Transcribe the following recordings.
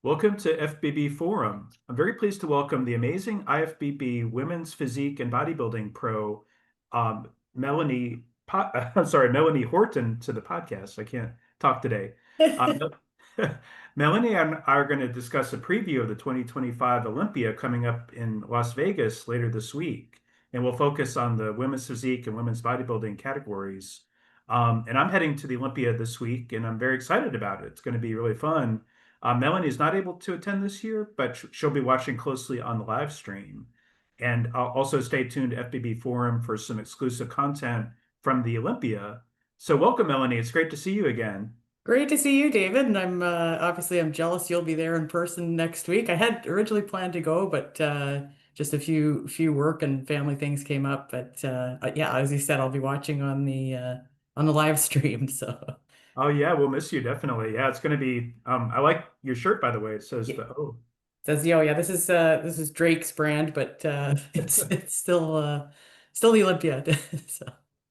Welcome to FBB Forum. I'm very pleased to welcome the amazing IFBB Women's Physique and Bodybuilding Pro, Melanie, Melanie Horton to the podcast. I can't talk today. Um, Melanie and I are going to discuss a preview of the 2025 Olympia coming up in Las Vegas later this week, and we'll focus on the women's physique and women's bodybuilding categories. And I'm heading to the Olympia this week, and I'm very excited about it. It's going to be really fun. Melanie is not able to attend this year, but she'll be watching closely on the live stream. And I'll also stay tuned to FBB Forum for some exclusive content from the Olympia. So welcome, Melanie. It's great to see you again. Great to see you, David. And I'm obviously I'm jealous you'll be there in person next week. I had originally planned to go, but just a few work and family things came up. But yeah, as you said, I'll be watching on the live stream. So Oh yeah, we'll miss you definitely. Yeah, it's going to be. I like your shirt, by the way. It says yeah, the oh, says yeah, this is Drake's brand, but it's still the Olympia. So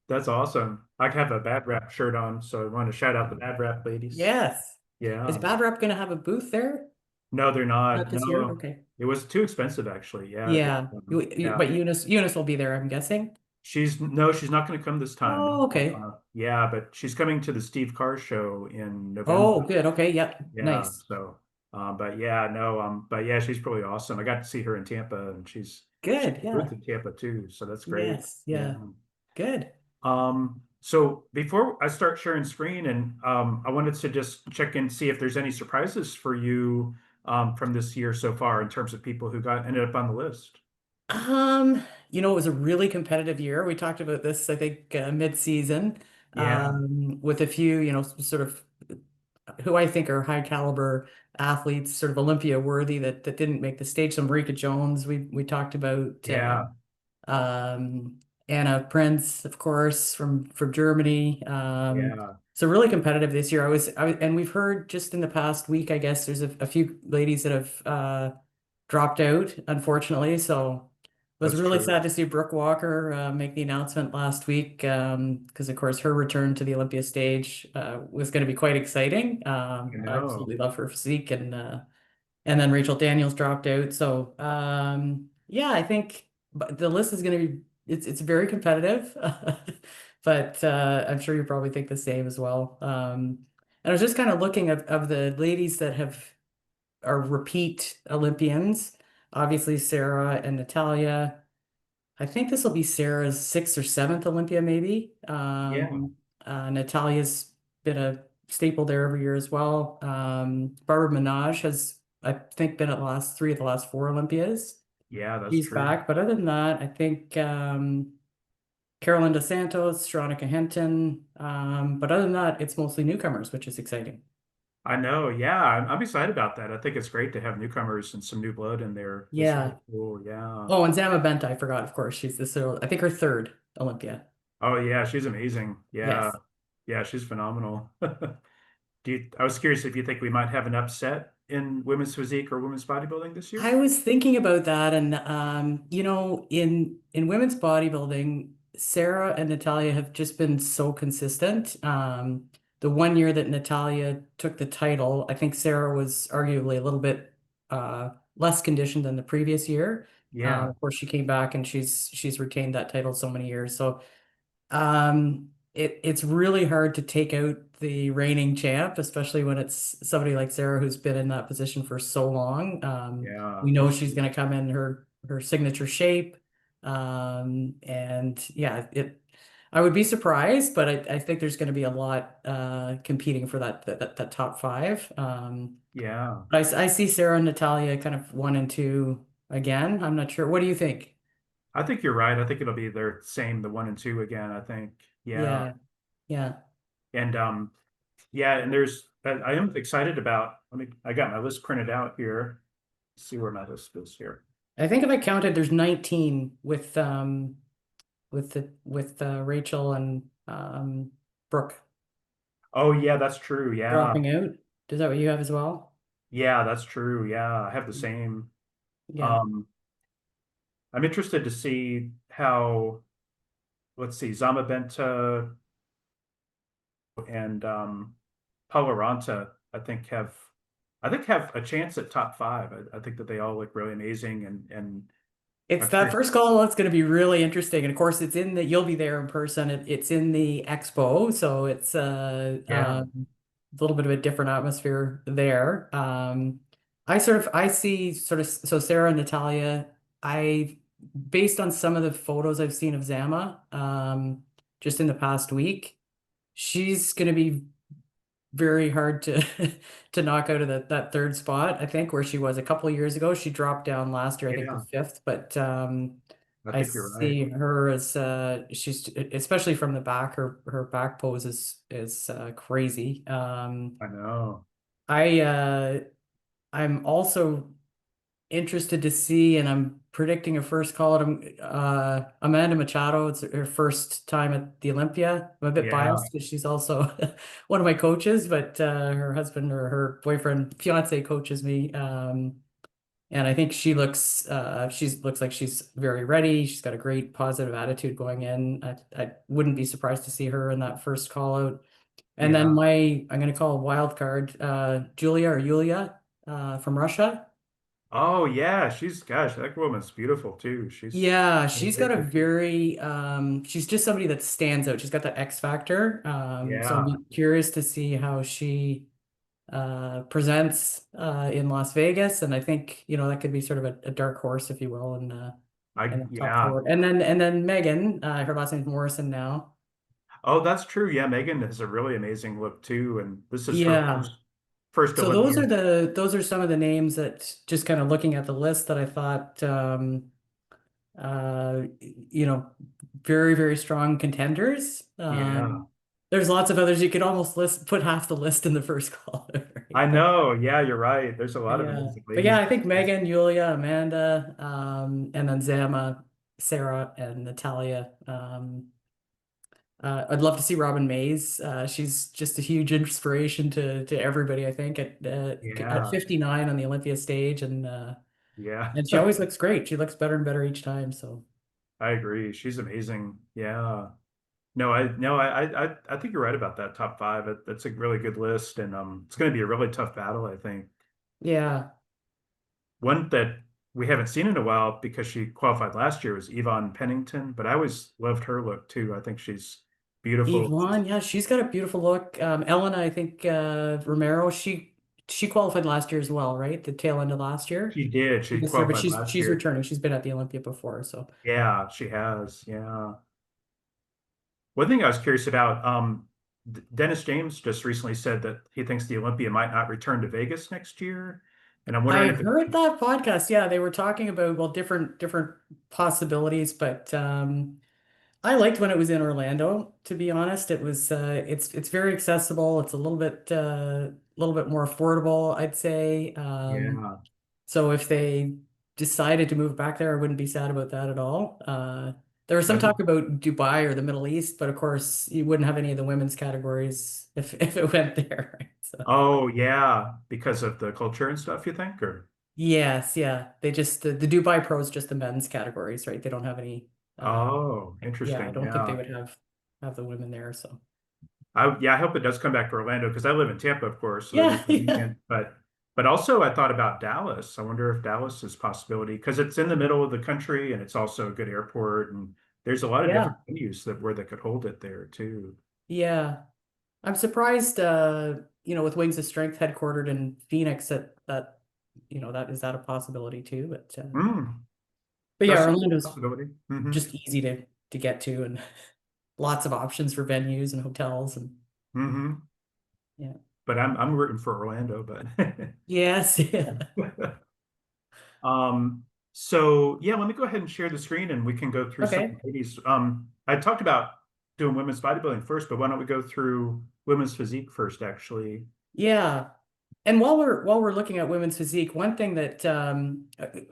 that's awesome. I have a bad rap shirt on, so I want to shout out the bad rap ladies. yes, is Yeah. Bad Rap gonna have a booth there? No, they're Not not. this year. No, Okay. it was too expensive actually. Yeah. Yeah, Yeah. but Eunice will be there, I'm guessing. She's no, she's not going to come this time. Oh, okay. Yeah, but she's coming to the Steve Carr show in Oh, November. good. Okay. Yep. Yeah, Nice. so, but yeah, no, but yeah, she's pretty awesome. I got to see her in Tampa, and she Good. moved Yeah. to Tampa too, so that's great. Yes. Yeah. Yeah. Good. So before I start sharing screen, and I wanted to just check in, see if there's any surprises for you from this year so far in terms of people who got ended up on the list. It was a really competitive year. We talked about this, I think, mid-season, Yeah, with a few, sort of who I think are high caliber athletes, sort of Olympia worthy that didn't make the stage. So Marika Jones, we talked about, yeah, um, Anna Prince, of course, from Germany. yeah, So really competitive this year. And we've heard just in the past week, I guess, there's a few ladies that have dropped out, unfortunately. So it was that's really true. sad to see Brooke Walker make the announcement last week, because of course her return to the Olympia stage was going to be quite exciting. I I know. absolutely love her physique, and then Rachel Daniels dropped out. So yeah, I think the list is going to be it's very competitive, but I'm sure you probably think the same as well. And I was just kind of looking of the ladies that have are repeat Olympians. Obviously, Sarah and Natalia. I think this will be Sarah's sixth or seventh Olympia, maybe. Yeah, Natalia's been a staple there every year as well. Barbara Minaj has, I think, been at the last three of the last four Olympias. yeah, that's She's true. back, but other than that, I think Carolyn Dos Santos, Veronica Hinton. But other than that, it's mostly newcomers, which is exciting. I know. Yeah, I'm excited about that. I think it's great to have newcomers and some new blood in there. It's really Yeah. cool. Yeah. Oh, and Zama Benta, I forgot, of course. She's this, I think her third Olympia. Oh yeah, she's amazing. Yeah. Yes. Yeah, she's phenomenal. I was curious if you think we might have an upset in women's physique or women's bodybuilding this year? I was thinking about that, and in women's bodybuilding, Sarah and Natalia have just been so consistent. The one year that Natalia took the title, I think Sarah was arguably a little bit less conditioned than the previous year. Yeah. Of course, she came back and she's retained that title so many years. So it's really hard to take out the reigning champ, especially when it's somebody like Sarah who's been in that position for so long. Yeah, We know that's she's true. going to come in her signature shape, and yeah, it. I would be surprised, but I think there's going to be a lot competing for that top five. Yeah. I see Sarah and Natalia kind of one and two again. I'm not sure. What do you think? I think you're right. I think it'll be their same, the one and two again, I think. Yeah. Yeah, yeah. And yeah, and I am excited about, I got my list printed out here. Let's see where my list is here. I think if I counted, there's 19 with Rachel and Brooke Oh yeah, that's true. Yeah. dropping out. Is that what you have as well? Yeah, that's true. Yeah, I have the same. Yeah. Um, I'm interested to see how, let's see, Zama Benta and Paula Ranta, I think I think have a chance at top five. I think that they all look really amazing, and It's I'm that curious. first call that's going to be really interesting. And of course, it's in the you'll be there in person. It's in the expo, so it's Yeah, a little bit of a different atmosphere there. I see sort of so Sarah and Natalia. I based on some of the photos I've seen of Zama, just in the past week, she's going to be very hard to to knock out of that third spot. I think where she was a couple of years ago, she dropped down last year, I think to yeah, fifth, but I I think you're right. see her as she's especially from the back, her back pose is crazy. I know. I I'm also interested to see, and I'm predicting a first call at Amanda Machado. It's her first time at the Olympia. I'm a bit Yeah, biased because she's also one of my coaches, but her husband or her boyfriend, fiance coaches me. And I think she looks like she's very ready. She's got a great positive attitude going in. I wouldn't be surprised to see her in that first call out. And then yeah. I'm going to call a wild card, Julia or Yulia from Russia. Oh yeah, gosh, that woman's beautiful too. Yeah, She's a she's got great a picture. very she's just somebody that stands out. She's got that X factor. So I'll Yeah, be curious to see how she presents in Las Vegas. And I think, that could be sort of a dark horse, if you will, in the top yeah. four. And then Megan, her last name's Morrison now. Oh, that's true. Yeah, Megan has a really amazing look too, and this is her Yeah. first So Olympian. those are some of the names that just kind of looking at the list that I thought you know, very, very strong contenders. Yeah, There's lots of others. You could almost put half the list in the first caller, I right? know. Yeah, you're right. There's a lot of Yeah. amazing But yeah, ladies. I think Megan, Yulia, Amanda, and then Zama, Sarah, and Natalia. I'd love to see Robin Mays. She's just a huge inspiration to everybody, I think, at Yeah, 59 on the Olympia stage, yeah. and she always looks great. She looks better and better each time. So I agree. She's amazing. Yeah. No, I think you're right about that top five. That's a really good list, and it's going to be a really tough battle, I think. yeah. One that we haven't seen in a while because she qualified last year was Yvonne Pennington, but I always loved her look too. I think she's beautiful. Yvonne, yeah, she's got a beautiful look. Elena, I think Romero, she qualified last year as well, right? The tail end of last year. She did. She Yes, sir, but qualified she's last she's year. returning. She's been at the Olympia before, so Yeah, she has. Yeah. One thing I was curious about, Dennis James just recently said that he thinks the Olympia might not return to Vegas next year. And I'm I wondering if heard that podcast. Yeah, they were talking about well different possibilities, but I liked when it was in Orlando, to be honest. It's very accessible. It's a little bit more affordable, I'd say. yeah, So if they decided to move back there, I wouldn't be sad about that at all. There was some I talk would. about Dubai or the Middle East, but of course you wouldn't have any of the women's categories if if it went there, right? So Oh, yeah, because of the culture and stuff, you think? Or yes, yeah. They just the Dubai Pro is just the men's categories, right? They don't have any oh, yeah, I interesting. don't think they Yeah. would have the women there. So I hope it does come back to Orlando because I live in Tampa, of course, so that'd yeah, be yeah, convenient. But also I thought about Dallas. I wonder if Dallas is a possibility because it's in the middle of the country and it's also a good airport and there's a lot of yeah, different venues that where they could hold it there too. yeah. I'm surprised with Wings of Strength headquartered in Phoenix that is that a possibility too, Mm, but that yeah, seems like a Orlando's possibility. just easy to get to and lots of options for venues and hotels and Hmm. yeah. But I'm rooting for Orlando, but Yes, yeah. Um, so yeah, let me go ahead and share the screen and we can go through some Okay. of these. I talked about doing women's bodybuilding first, but why don't we go through women's physique first, actually? Yeah. And while we're looking at women's physique, one thing that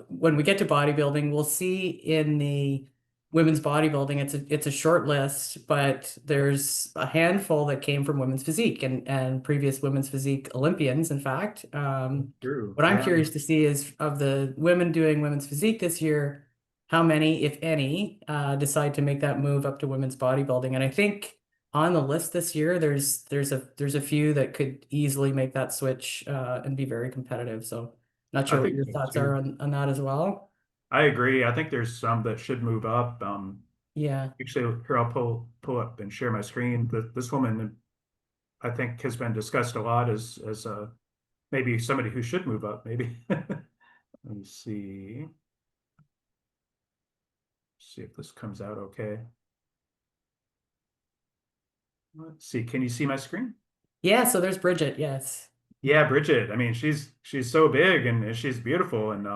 when we get to bodybuilding, we'll see in the women's bodybuilding, it's a short list, but there's a handful that came from women's physique and previous women's physique Olympians, in fact. True. What I'm Yeah. curious to see is of the women doing women's physique this year, how many, if any, decide to make that move up to women's bodybuilding? And I think on the list this year. There's a few that could easily make that switch and be very competitive. So not I sure what think your so thoughts are too. on that as well. I agree. I think there's some that should move up. Yeah. Actually, here I'll pull up and share my screen. This woman, I think, has been discussed a lot as maybe somebody who should move up. Maybe. Let me see if this comes out okay. Let's see. Can you see my screen? Yeah, so there's Bridget, yes. Yeah, Bridget. I mean, she's so big and she's beautiful and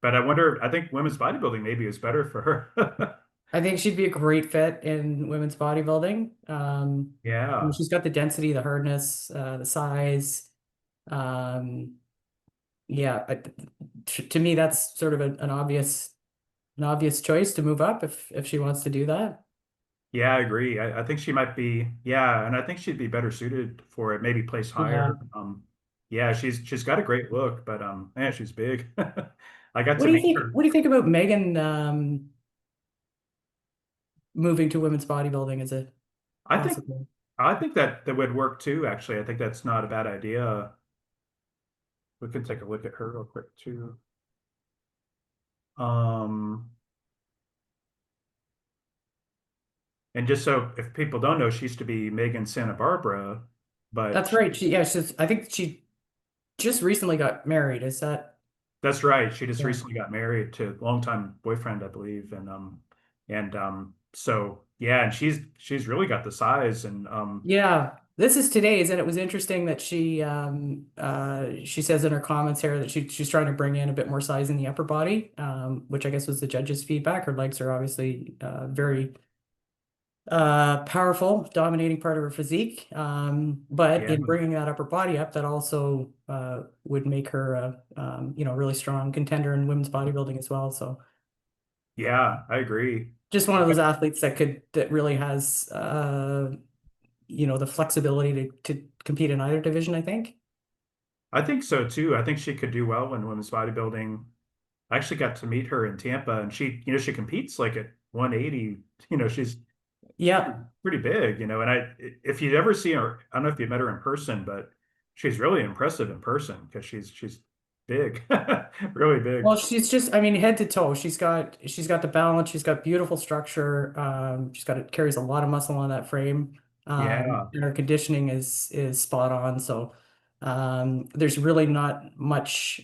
but I wonder, I think women's bodybuilding maybe is better for her. I think she'd be a great fit in women's bodybuilding. Yeah. She's got the density, the hardness, the size. Um, yeah, to me, that's sort of an obvious choice to move up if she wants to do that. Yeah, I agree. I think she might be, yeah, and I think she'd be better suited for it, maybe place Yeah. higher. Yeah, she's got a great look, but man, she's big. I got to meet her. What do you think about Megan moving to women's bodybuilding as a I think possible? I think that would work too, actually. I think that's not a bad idea. We can take a look at her real quick too. Um, and just so if people don't know, she used to be Megan Santa Barbara, but That's right. I think she just recently got married. Is that? that's right. She just Yeah. recently got married to a longtime boyfriend, I believe, and so yeah, and she's really got the size, and Yeah, this is today's, and it was interesting that she says in her comments here that she's trying to bring in a bit more size in the upper body, which I guess was the judge's feedback. Her legs are obviously very powerful, dominating part of her physique. But yeah, in bringing that upper body up, that also would make her a really strong contender in women's bodybuilding as well. So yeah, I agree. just one of those athletes that really has the flexibility to compete in either division, I think. I think so too. I think she could do well in women's bodybuilding. I actually got to meet her in Tampa, and she competes like at 180. She's Yeah. pretty big, and if you'd ever see her, I don't know if you met her in person, but she's really impressive in person because she's big, really big. Well, I mean, head to toe. She's got the balance. She's got beautiful structure. Carries a lot of muscle on that frame. Yeah, And her conditioning is spot on. So, there's really not much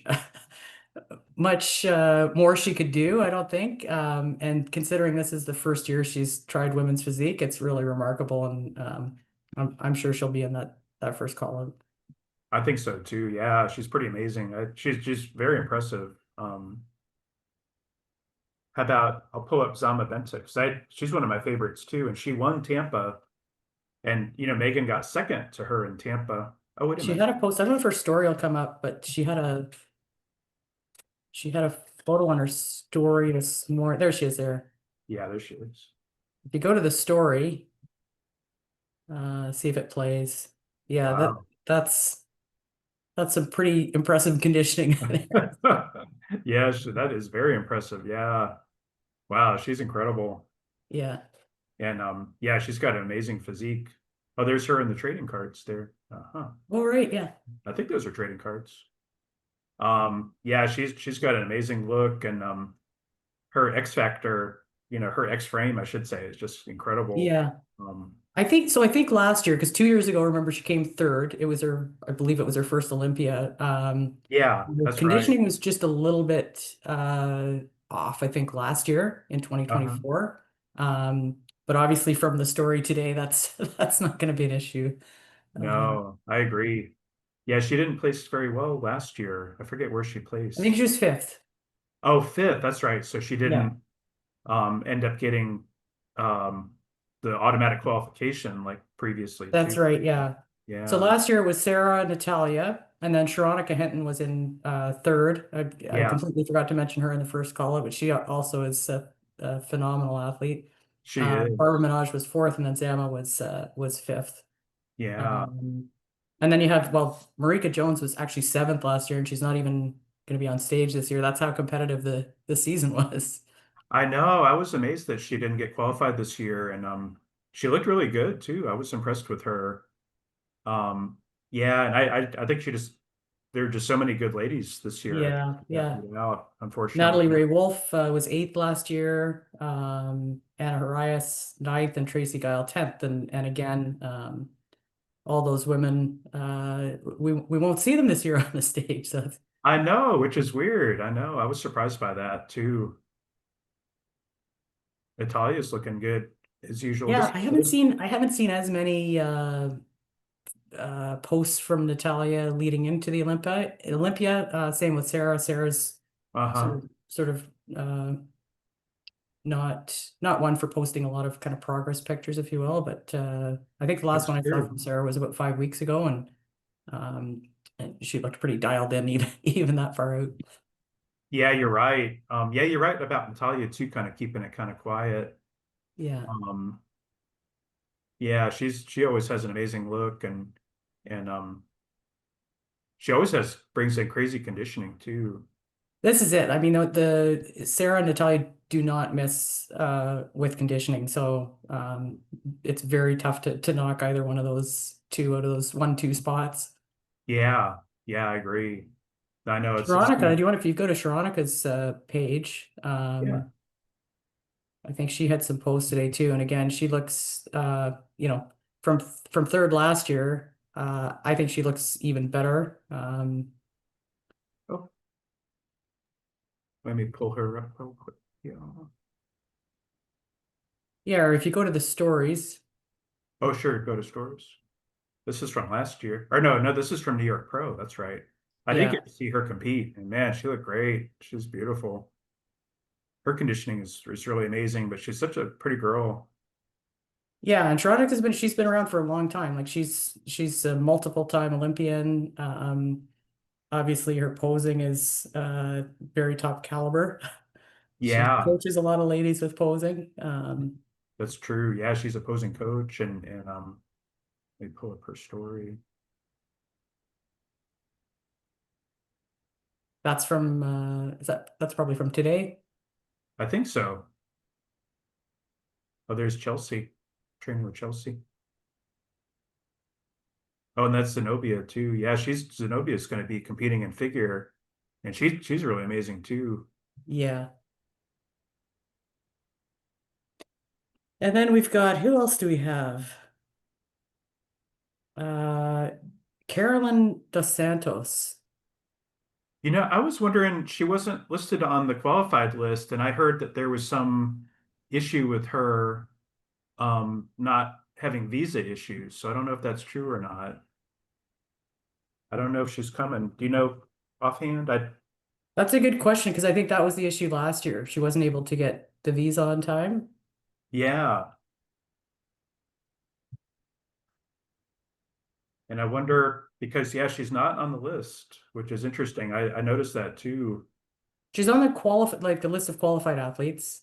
more she could do, I don't think. And considering this is the first year she's tried women's physique, it's really remarkable. And I'm sure she'll be in that first call. I think so too. Yeah, she's pretty amazing. She's very impressive. How about I'll pull up Zama Bentic. She's one of my favorites too, and she won Tampa, and Megan got second to her in Tampa. Oh, wait a She minute. had a post. I don't know if her story will come up, but she had a photo on her story this morning. There she is there. Yeah, there she is. If you go to the story, see if it plays. Yeah, Wow. that's some pretty impressive conditioning there. Yeah, that is very impressive. Yeah. Wow, she's incredible. Yeah. And yeah, she's got an amazing physique. Oh, there's her in the trading cards there. Uh-huh. All right. Yeah. I think those are trading cards. Yeah, she's got an amazing look and her X factor, her X frame, I should say, is just incredible. Yeah. Um, I think so. I think last year, because 2 years ago, remember she came third. I believe it was her first Olympia. yeah, The that's right. conditioning was just a little bit off, I think, last year in Uh-huh. 2024. But obviously, from the story today, that's that's not going to be an issue. Um, No, I agree. Yeah, she didn't place very well last year. I forget where she I think placed. she was fifth. Oh, fifth. That's right. So she Yeah, didn't end up getting um, the automatic qualification like previously that's too. right. Yeah. So Yeah. last year it was Sarah Natalia, and then Sharonica Hinton was in third. I Yeah. completely forgot to mention her in the first call, but she also is a phenomenal athlete. She is. Barbara Minaj was fourth, and then Zama was fifth. Yeah. Um, and then you have, well, Marika Jones was actually seventh last year, and she's not even going to be on stage this year. That's how competitive the season was. I know. I was amazed that she didn't get qualified this year. And She looked really good too. I was impressed with her. Um, yeah, and I think there are just so many good ladies this year Yeah, that yeah. beat out, Natalie unfortunately. Ray Wolf was eighth last year. Anna Harias ninth, and Tracy Guile 10th. And again, all those women, we won't see them this year on the stage. So I know, which is weird. I know. I was surprised by that too. Natalia's looking good as usual. yeah, This, I haven't seen as many posts from Natalia leading into the Olympia. Same with Sarah. Sarah's uh-huh. sort of not one for posting a lot of kind of progress pictures, if you will. But I think the last That's one I saw true. from Sarah was about 5 weeks ago, um, and she looked pretty dialed in, even that far out. Yeah, you're right. Yeah, you're right about Natalia too, kind of keeping it kind of quiet. Yeah. Um, yeah, she always has an amazing look and she always brings in crazy conditioning too. This is it. I mean, the Sarah and Natalia do not miss with conditioning, so it's very tough to knock either one of those two out of those 1-2 spots. Yeah, yeah, I agree. I know it's Sharonica, do you want if you go to Sharonica's page, yeah. I think she had some posts today too, and again, she looks from third last year. I think she looks even better. Oh, let me pull her up real quick. Yeah. Yeah, or if you go to the stories, Oh, sure, go to stores. This is from last year. Or no, no, this is from New York Pro. That's right. I did yeah. get to see her compete, and man, she looked great. She's beautiful. Her conditioning is really amazing, but she's such a pretty girl. Yeah, and Sharonic she's been around for a long time. Like she's a multiple time Olympian. Obviously her posing is very top caliber. She Yeah, coaches a lot of ladies with posing. that's true. Yeah, she's a posing coach, and let me pull up her story. That's from that's probably from today. I think so. Oh, there's Chelsea, training with Chelsea. Oh, and that's Zenobia too. Yeah, Zenobia's going to be competing in figure, and she's really amazing too. Yeah. And then we've got who else do we have? Uh Carolyn Dos Santos. You know, I was wondering, she wasn't listed on the qualified list, and I heard that there was some issue with her not having visa issues. So I don't know if that's true or not. I don't know if she's coming. Do you know offhand? That's a good question because I think that was the issue last year. She wasn't able to get the visa on time. Yeah. And I wonder because yeah, she's not on the list, which is interesting. I noticed that too. She's on the qualified like the list of qualified athletes.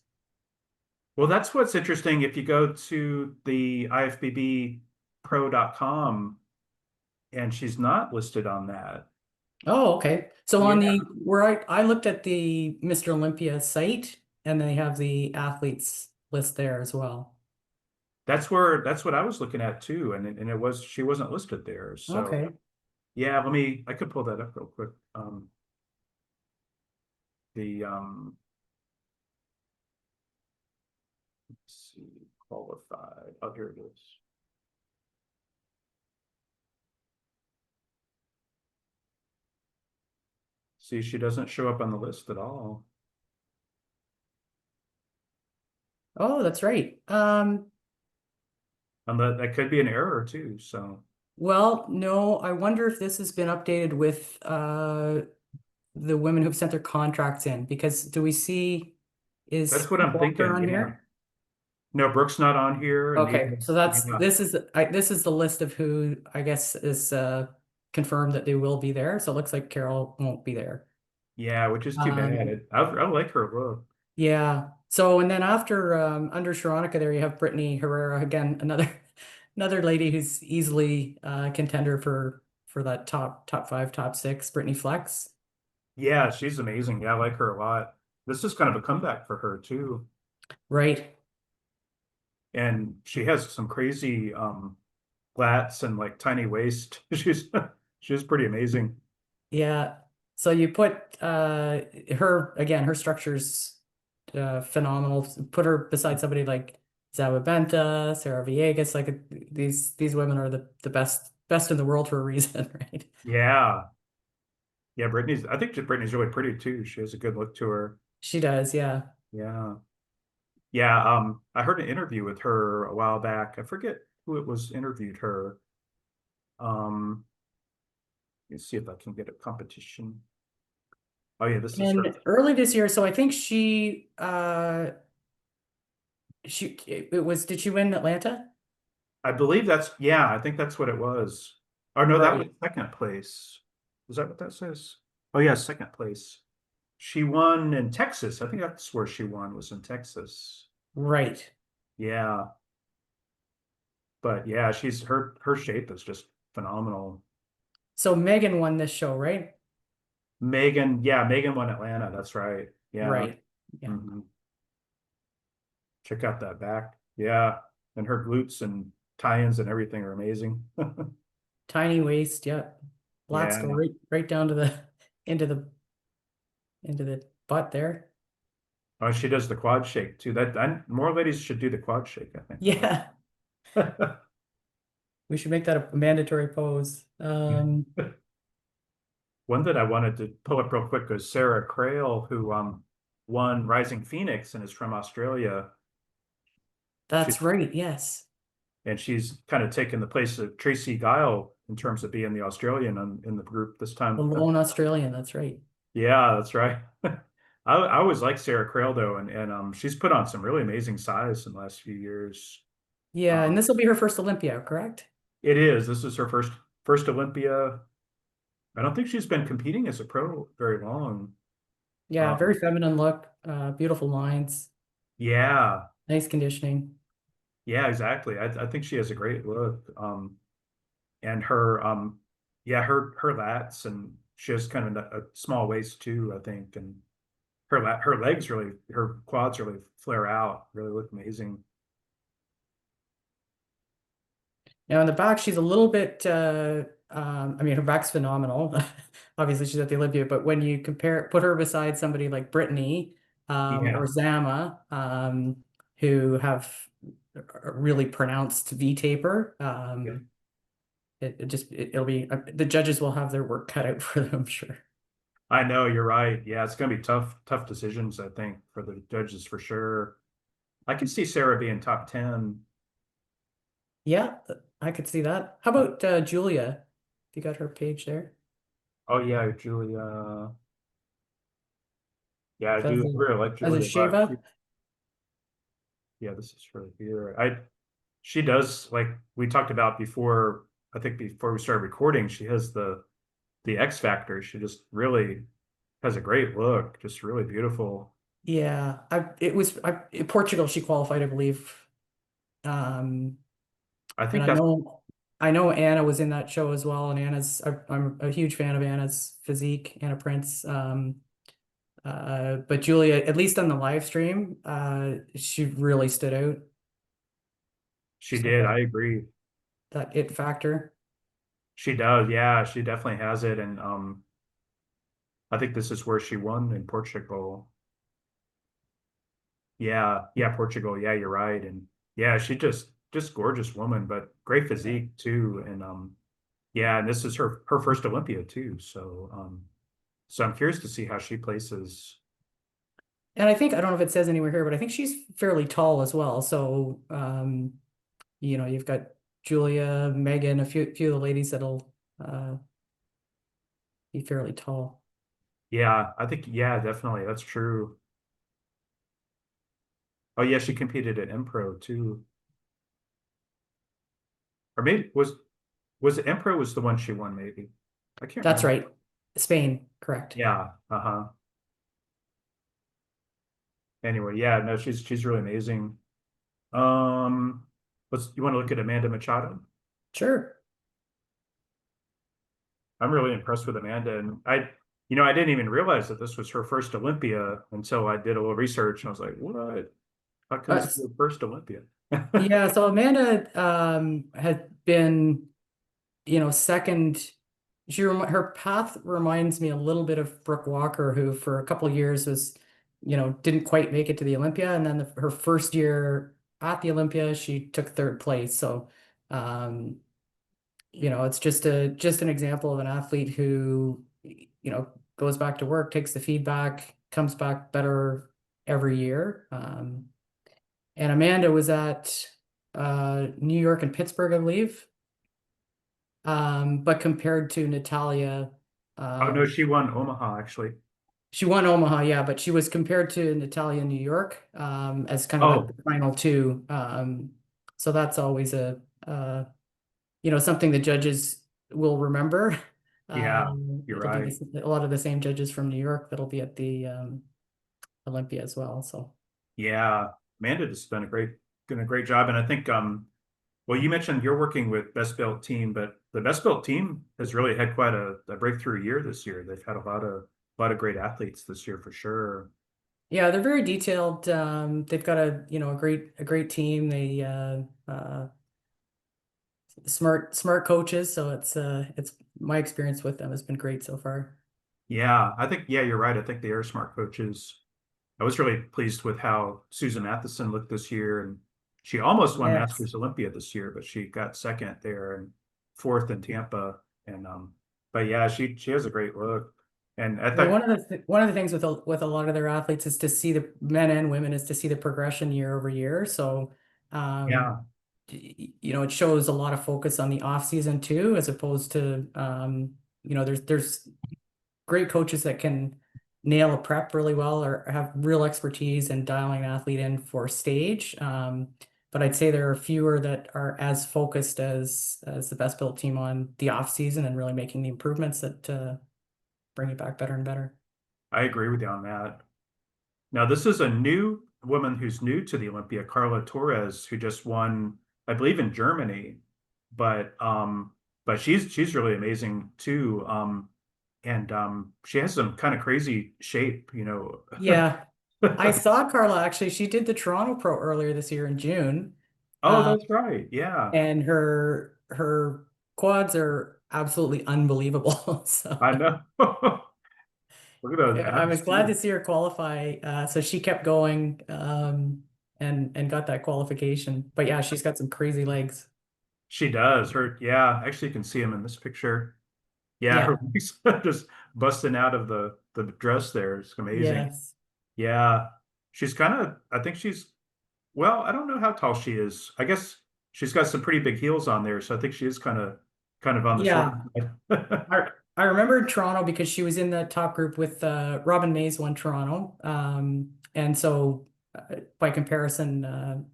Well, that's what's interesting. If you go to the IFBB and she's not listed on that. Oh, okay. So on Yeah. the where I looked at the Mr. Olympia site and they have the athletes list there as well. That's what I was looking at too. And it was she wasn't listed there. So Okay. yeah, I could pull that up real quick. The let's see, qualified. Oh, here it is. See, she doesn't show up on the list at all. Oh, that's right. And that could be an error too. So Well, no, I wonder if this has been updated with the women who've sent their contracts in because do we see is that's what I'm Walker thinking. on Yeah. here? No, Brooke's not on here, and Okay, neither. so Yeah, this is the list of who I guess is confirmed that they will be there. So it looks like Carol won't be there. yeah, which is too bad. Um, I like her look. yeah. So and then after under Sharonica there you have Brittany Herrera again, another another lady who's easily contender for that top five, top six, Brittany Flex. Yeah, she's amazing. Yeah, I like her a lot. This is kind of a comeback for her too. Right. and she has some crazy lats and like tiny waist. She's pretty amazing. Yeah. So you put her again, her structure's phenomenal. Put her beside somebody like Zaba Benta, Sarah Villegas, like these women are the best in the world for a reason, right? Yeah. Yeah, I think Brittany's really pretty too. She has a good look to her. She does, yeah. Yeah. Yeah, I heard an interview with her a while back. I forget who it was interviewed her. Um, let's see if I can get a competition. Oh yeah, this is her. And early this year, so I think it was, did she win Atlanta? I believe that's, yeah, I think that's what it was. Oh no, that was Right. second place. Is that what that says? Oh yeah, second place. She won in Texas. I think that's where she won, was in Texas. Right. Yeah, but yeah, her shape is just phenomenal. So Megan won this show, right? Megan, yeah, Megan won Atlanta. That's right. Yeah. Right. Yeah. hmm Check out that back. Yeah, and her glutes and tie-ins and everything are amazing. Tiny waist, yeah. Lats go Yeah. right down to the into the into the butt there. Oh, she does the quad shake too. More ladies should do the quad shake, I think. Yeah. We should make that a mandatory pose. One that I wanted to pull up real quick was Sarah Crail, who won Rising Phoenix and is from Australia. She's That's right. Yes. and she's kind of taken the place of Tracy Guile in terms of being the Australian in the group this The time. lone Australian. That's right. Yeah, that's right. I always like Sarah Crail though, and she's put on some really amazing size in the last few years. Yeah. And Um, this will be her first Olympia, correct? it is. This is her first Olympia. I don't think she's been competing as a pro very long. Yeah. Very Um, feminine look. Beautiful lines. yeah, Nice conditioning. yeah, exactly. I think she has a great look. And her yeah, her lats, and she has kind of a small waist too, I think, and her legs really, her quads really flare out, really look amazing. Now in the back, she's a little bit. I mean, her back's phenomenal. Obviously, she's at the Olympia, but when you put her beside somebody like Brittany or Yeah. Zama, who have a really pronounced V taper, Yeah. it'll be the judges will have their work cut out for them, I'm sure. I know you're right. Yeah, it's gonna be tough decisions, I think, for the judges for sure. I can see Sarah being top 10. Yeah, I could see that. How about Julia? You got her page there? Oh yeah, Julia. Yeah, I Does do a, really like does a Julia, shave but up? yeah, this is her here. She does, like we talked about before, I think before we started recording, she has the X factor. She just really has a great look, just really beautiful. Yeah, in Portugal she qualified, I believe. Um, I and think that's I know Anna was in that show as well, and I'm a huge fan of Anna's physique, Anna Prince. But Julia, at least on the live stream, she really stood out. she She's got did. I agree. that it factor. She does. Yeah, she definitely has it. And I think this is where she won in Portugal. Yeah, yeah, Portugal. Yeah, you're right. And yeah, she just gorgeous woman, but great physique too. And yeah, and this is her first Olympia too. So I'm curious to see how she places. And I think I don't know if it says anywhere here, but I think she's fairly tall as well. So you've got Julia, Megan, a few of the ladies that'll be fairly tall. Yeah, I think yeah, definitely that's true. Oh yeah, she competed at Impro too. Or maybe was it Impro was the one she won, maybe. I can't That's remember. right. Spain, correct. Yeah, uh-huh. Anyway, yeah, no, she's really amazing. Let's you want to look at Amanda Machado? Sure. I'm really impressed with Amanda, and I didn't even realize that this was her first Olympia until I did a little research, and I was like, what? How can Uh, this be s- her first Olympia? Yeah, so Amanda had been, second. Her path reminds me a little bit of Brooke Walker, who for a couple of years was, didn't quite make it to the Olympia, and then her first year at the Olympia, she took third place. So, um, it's just an example of an athlete who, goes back to work, takes the feedback, comes back better every year. And Amanda was at New York and Pittsburgh, I believe. But compared to Natalia, Oh no, um, she won Omaha actually. she won Omaha, yeah, but she was compared to Natalia in New York as kind of like Oh, the final two. So that's always something the judges will remember. yeah, you're It'll be right. a lot of the same judges from New York that'll be at the Olympia as well. So Yeah, Amanda has done a great job, and I think well, you mentioned you're working with Best Built Team, but the Best Built Team has really had quite a breakthrough year this year. They've had a lot of great athletes this year for sure. yeah, they're very detailed. They've got a great team. They smart coaches, so it's my experience with them has been great so far. Yeah, I think yeah, you're right. I think they are smart coaches. I was really pleased with how Susan Matheson looked this year, and she almost won Yes. Masters Olympia this year, but she got second there and fourth in Tampa. And but yeah, she has a great look. And I Yeah, thought, one of the things with with a lot of their athletes is to see the men and women is to see the progression year over year. So, um, yeah, it shows a lot of focus on the off season too, as opposed to there's great coaches that can nail a prep really well or have real expertise in dialing an athlete in for stage. But I'd say there are fewer that are as focused as the best built team on the off season and really making the improvements that bring it back better and better. I agree with you on that. Now, this is a new woman who's new to the Olympia, Carla Torres, who just won, I believe, in Germany. But she's really amazing too. And she has some kind of crazy shape, you know. Yeah, I saw Carla actually. She did the Toronto Pro earlier this year in June, Oh, uh, that's right. Yeah, and her quads are absolutely unbelievable. So I know. Look at those I abs was glad too. to see her qualify. So she kept going and got that qualification. But yeah, she's got some crazy legs. She does. Yeah, actually, you can see him in this picture. Yeah, her Yeah. legs just busting out of the dress there. It's amazing. Yes. Yeah, she's kind of. I think she's. Well, I don't know how tall she is. I guess she's got some pretty big heels on there, so I think she is kind of on the short Yeah. side. I remember Toronto because she was in the top group with Robin Mays won Toronto. And so by comparison,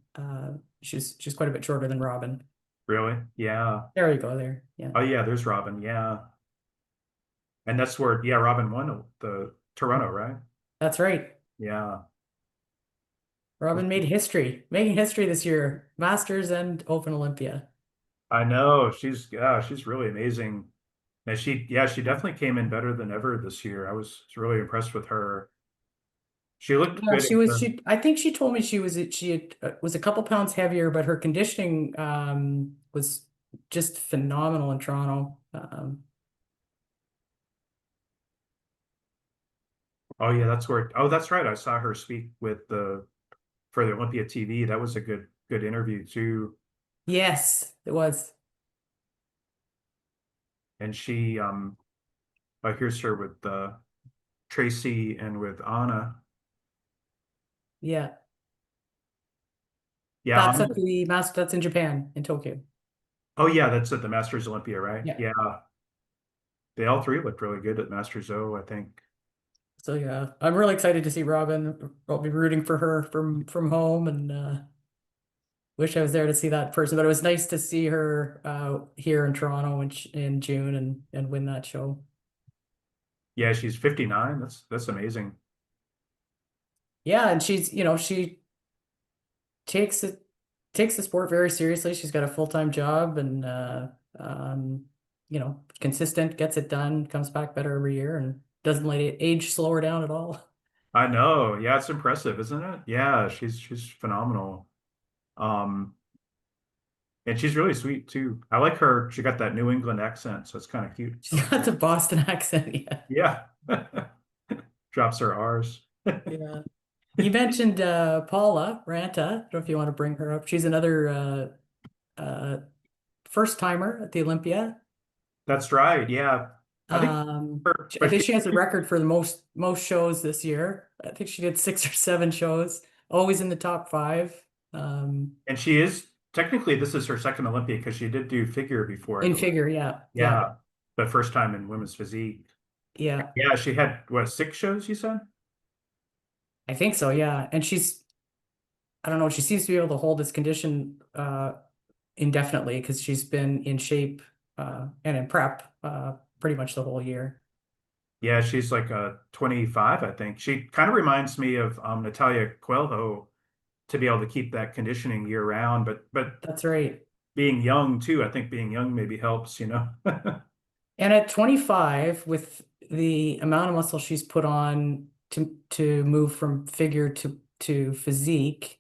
she's quite a bit shorter than Robin. Really? Yeah. There you go there. Yeah. Oh yeah, there's Robin. Yeah. And that's where, yeah, Robin won the Toronto, right? That's right. Yeah. Robin made history, making history this year, Masters and Open Olympia. I know. She's really amazing. And she definitely came in better than ever this year. I was really impressed with her. She looked Yeah, good she at was the, I think she told me was a couple pounds heavier, but her conditioning was just phenomenal in Toronto. oh yeah, that's right. I saw her speak with for the Olympia TV. That was a good interview too. Yes, it was. And she here's her with Tracy and with Anna. Yeah. Yeah, That's at Anna. the master that's in Japan in Tokyo. Oh yeah, that's at the Masters Olympia, right? Yeah. Yeah. They all three looked really good at Masters O, I think. So yeah, I'm really excited to see Robin. I'll be rooting for her from home and wish I was there to see that person. But it was nice to see her here in Toronto in June and win that show. Yeah, she's 59. That's amazing. Yeah, and she takes it takes the sport very seriously. She's got a full-time job and um consistent, gets it done, comes back better every year and doesn't let it age slow her down at all. I know. Yeah, it's impressive, isn't it? Yeah, she's phenomenal. Um, and she's really sweet too. I like her. She got that New England accent, so it's kind of cute. I She's like got it. the Boston accent. Yeah. Yeah. Drops her R's. Yeah. You mentioned Paula Ranta. I don't know if you want to bring her up. She's another first timer at the Olympia. That's right. Yeah. I think her, I but think she has a record for the most shows this year. I think she did 6 or 7 shows, always in the top five. and she is technically this is her second Olympia because she did do figure before, I In believe. figure, yeah, yeah, Yeah. But first time in women's physique. yeah. Yeah, she had what, 6 shows, you said? I think so, yeah. And I don't know, she seems to be able to hold this condition indefinitely because she's been in shape and in prep pretty much the whole year. Yeah, she's like 25, I think. She kind of reminds me of Natalia Coelho to be able to keep that conditioning year round, but That's right. being young too, I think being young maybe helps, you know. And at 25, with the amount of muscle she's put on to move from figure to physique,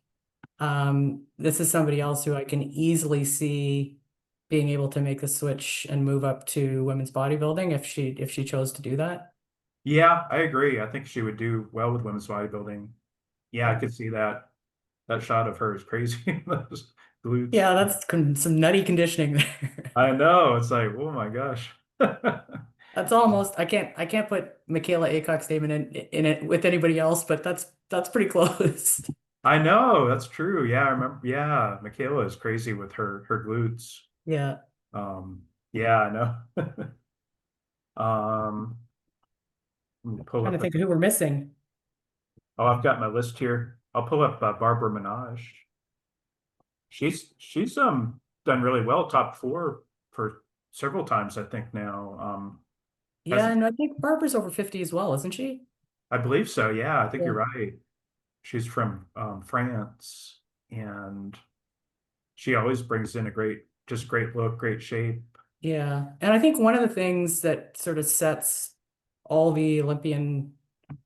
this is somebody else who I can easily see being able to make the switch and move up to women's bodybuilding if she chose to do that. Yeah, I agree. I think she would do well with women's bodybuilding. Yeah, I Yeah. could see that. That shot of her is crazy. Those glutes. Yeah, that's some nutty conditioning there. I know. It's like, oh my gosh. That's almost I can't put Michaela Aycock's name in it with anybody else, but that's pretty close. I know, that's true. Yeah, I remember. Yeah, Michaela is crazy with her glutes. Yeah. Yeah, I know. Um, let me pull Trying to up. think of who we're missing. Oh, I've got my list here. I'll pull up Barbara Minaj. She's done really well, top four for several times, I think now. Yeah, Has and I think Barbara's over 50 as well, isn't she? I believe so. Yeah, I think Yeah. you're right. She's from France, and she always brings in a just great look, great shape. Yeah. And I think one of the things that sort of sets all the Olympian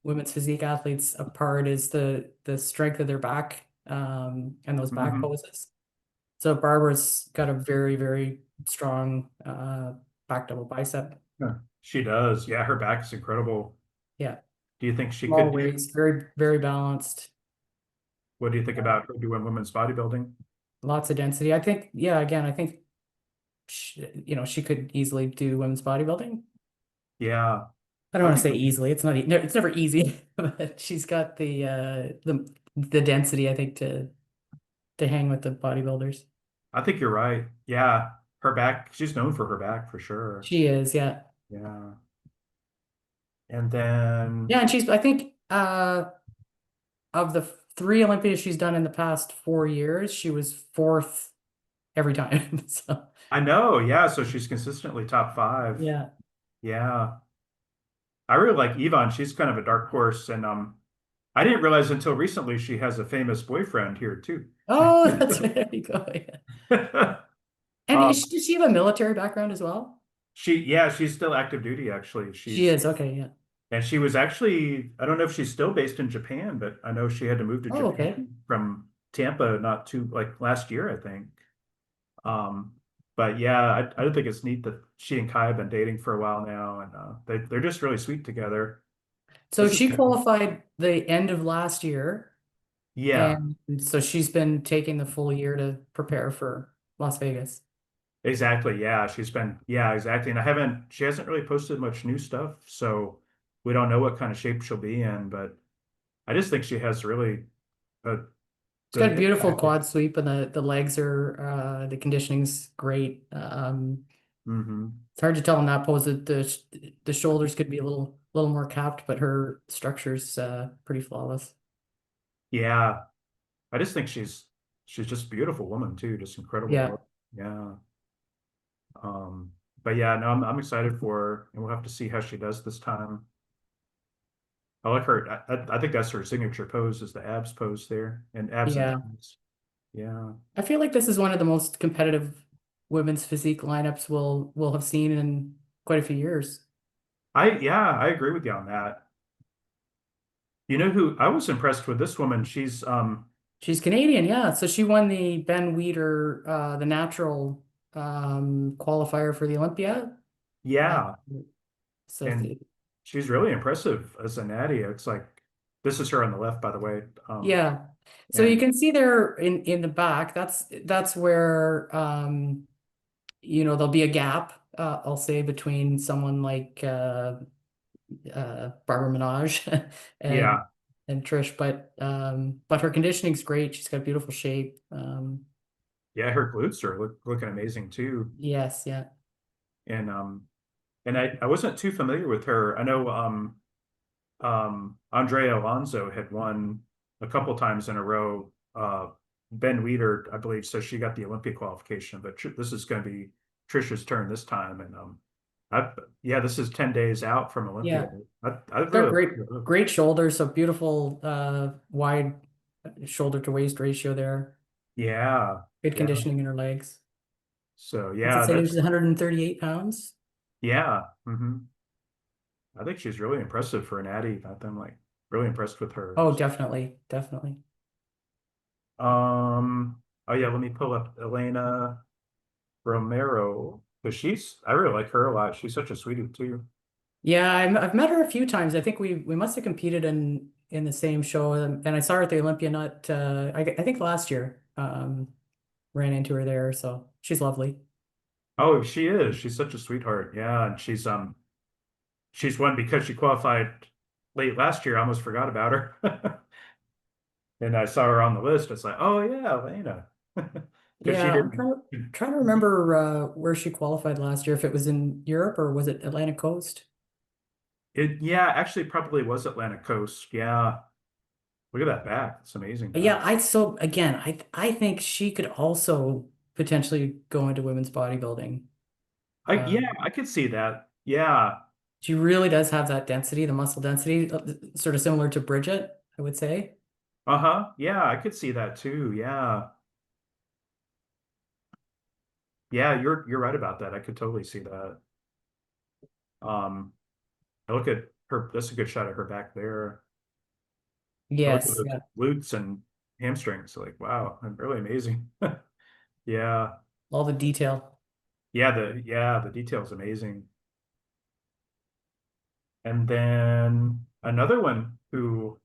women's physique athletes apart is the strength of their back and those back Hmm. poses. So Barbara's got a very, very strong back double bicep. She does. Yeah, her back is incredible. Yeah. Do you think she Small could do? waist, very, very balanced. What do you think about her doing women's bodybuilding? Lots of density. I think, yeah, again, I think she could easily do women's bodybuilding. Yeah, I don't I want to think say easily. It's not, it's never easy, but she's got the density, I think, to hang with the bodybuilders. I think you're right. Yeah, her back. She's known for her back for sure. She is, yeah. Yeah, and then Yeah, and I think, of the 3 Olympias she's done in the past 4 years, she was fourth every time. So, I know. Yeah, so she's consistently top five. yeah. Yeah, I really like Yvonne. She's kind of a dark horse, and I didn't realize until recently she has a famous boyfriend here too. Oh, that's there you go. Yeah. And Um, does she have a military background as well? yeah, she's still active duty actually. She She's is. Okay, yeah. And she was actually, I don't know if she's still based in Japan, but I know she had to move to Oh, okay. Japan from Tampa not too like last year, I think. Um, but yeah, I do think it's neat that she and Kai have been dating for a while now, and they're just really sweet together. So This is she kind of, qualified the end of last year, yeah, and so she's been taking the full year to prepare for Las Vegas. exactly. Yeah, exactly. And she hasn't really posted much new stuff, so we don't know what kind of shape she'll be in, but I just think she has really a, She's got a the beautiful package. quad sweep, and the legs are the conditioning's great. Hmm. It's hard to tell in that pose that the shoulders could be a little more capped, but her structure's pretty flawless. Yeah, I just think she's just a beautiful woman too, just incredible Yeah, look. Yeah. Um, but yeah, no, I'm excited for her, and we'll have to see how she does this time. I like her. I think that's her signature pose is the abs pose there, and abs and yeah. thighs. Yeah. I feel like this is one of the most competitive women's physique lineups we'll have seen in quite a few years. I agree with you on that. You know who I was impressed with this woman. She's She's Canadian, yeah. So she won the Ben Weider, the natural qualifier for the Olympia. Uh, Yeah, so and she's really impressive as a natty. It's like this is her on the left, by the way. yeah. So you And can see there in the back, that's where there'll be a gap, I'll say, between someone like Barbara Minaj and yeah, Trish, but her conditioning's great. She's got beautiful shape. yeah, her glutes are looking amazing too. Yes, yeah. And I wasn't too familiar with her. I know Andrea Alonso had won a couple times in a row. Ben Weider, I believe, so she got the Olympia qualification, but this is going to be Trisha's turn this time. And yeah, this is 10 days out from Olympia. Yeah. I They're really like great, her. great shoulders, so beautiful wide shoulder to waist ratio there. Yeah, Good yeah. conditioning in her legs. So What's it yeah, say? She's that's 138 pounds. yeah. I think she's really impressive for an Addie. I'm like really impressed with her. Oh, definitely, definitely. Oh yeah, let me pull up Elena Romero because I really like her a lot. She's such a sweetie too. Yeah, I've met her a few times. I think we must have competed in the same show, and I saw her at the Olympia. Not I think last year. Ran into her there, so she's lovely. Oh, she is. She's such a sweetheart. Yeah, and she's won because she qualified late last year. I almost forgot about her. And I saw her on the list. It's like, oh yeah, Elena. Because she Yeah, I'm didn't. trying to remember where she qualified last year. If it was in Europe or was it Atlantic Coast? Yeah, actually probably was Atlantic Coast. Yeah. Look at that back. It's amazing back. Yeah, so again, I think she could also potentially go into women's bodybuilding. Yeah, Um, I could see that. Yeah. she really does have that density, the muscle density, sort of similar to Bridget, I would say. Uh-huh. Yeah, I could see that too. Yeah. Yeah, you're right about that. I could totally see that. Um, I look at her, that's a good shot of her back there. I look at Yes, those yeah, glutes and hamstrings, like, wow, really amazing. Yeah. all the detail. The detail is amazing. And then another one who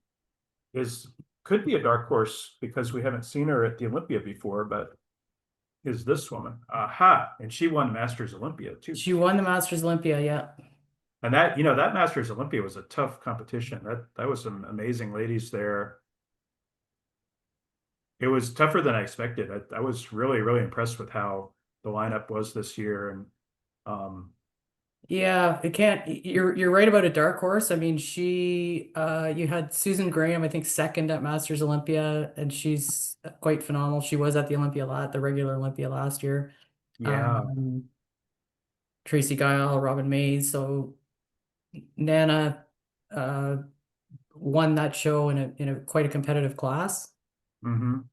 is could be a dark horse because we haven't seen her at the Olympia before, but is this woman. Aha. And she won Masters Olympia too. She won the Masters Olympia, yeah. And that Masters Olympia was a tough competition. That was some amazing ladies there. It was tougher than I expected. I was really, really impressed with how the lineup was this year. And um, Yeah, it can't. You're right about a dark horse. I mean, you had Susan Graham, I think, second at Masters Olympia, and she's quite phenomenal. She was at the regular Olympia last year. yeah. Um, Tracy Guile, Robin Mays. So Nana uh won that show in a quite a competitive class. hmm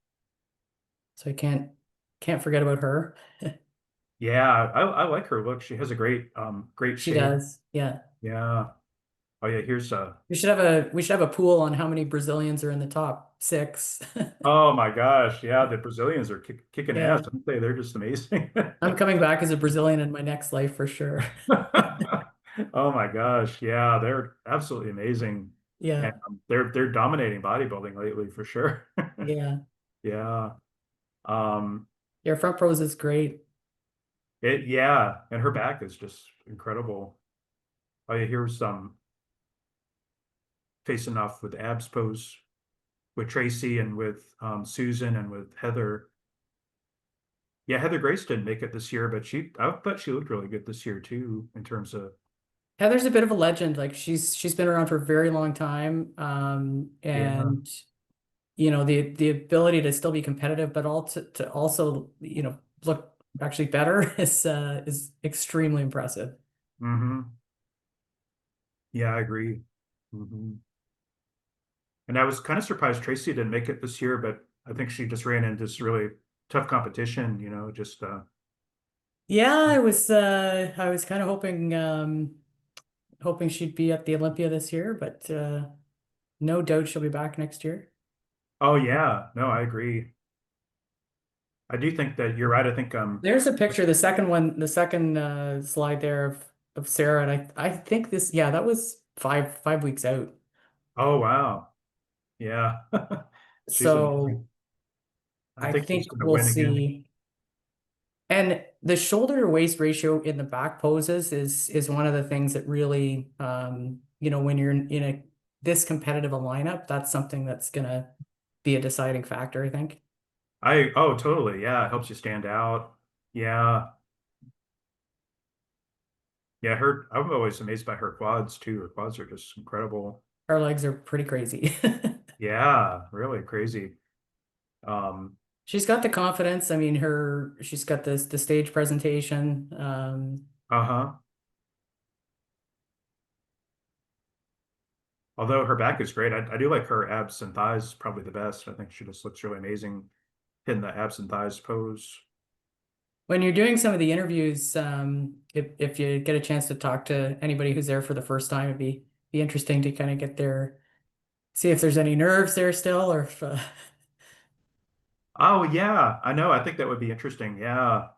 So I can't forget about her. Yeah, I like her look. She has a great She shape. does. Yeah. Yeah. Oh yeah, here's We should have a pool on how many Brazilians are in the top six. oh my gosh. Yeah, the Brazilians are kicking ass. Yeah. They're just amazing. I'm coming back as a Brazilian in my next life for sure. Oh my gosh. Yeah, they're absolutely amazing. And Yeah. they're dominating bodybuilding lately for sure. Yeah. Yeah. Um Your front pose is great. yeah, and her back is just incredible. Oh yeah, here's facing off with abs pose with Tracy and with Susan and with Heather. Yeah, Heather Grace didn't make it this year, but I thought she looked really good this year too, in terms of Heather's a bit of a legend. Like she's been around for a very long time. yeah. And the ability to still be competitive, but to also, look actually better is extremely impressive. Yeah, I agree. hmm And I was kind of surprised Tracy didn't make it this year, but I think she just ran into this really tough competition, just Yeah, I was kind of hoping she'd be at the Olympia this year, but no doubt she'll be back next year. Oh yeah, no, I agree. I do think that you're right. I think There's a picture, the second one, the second slide there of Sarah, and I think this, yeah, that was five weeks out. oh wow. Yeah. She's amazing. So I I think she's think gonna we'll win again. see. And the shoulder to waist ratio in the back poses is one of the things that really, when you're in a this competitive a lineup, that's something that's gonna be a deciding factor, I think. Oh totally. Yeah, it helps you stand out. Yeah. Yeah, I'm always amazed by her quads too. Her quads are just incredible. Our legs are pretty crazy. Yeah, really crazy. Um, She's got the confidence. I mean, she's got the stage presentation. uh-huh. Although her back is great. I do like her abs and thighs probably the best. I think she just looks really amazing in the abs and thighs pose. When you're doing some of the interviews, if you get a chance to talk to anybody who's there for the first time, it'd be interesting to kind of see if there's any nerves there still, or if Oh yeah, I know. I think that would be interesting. Yeah.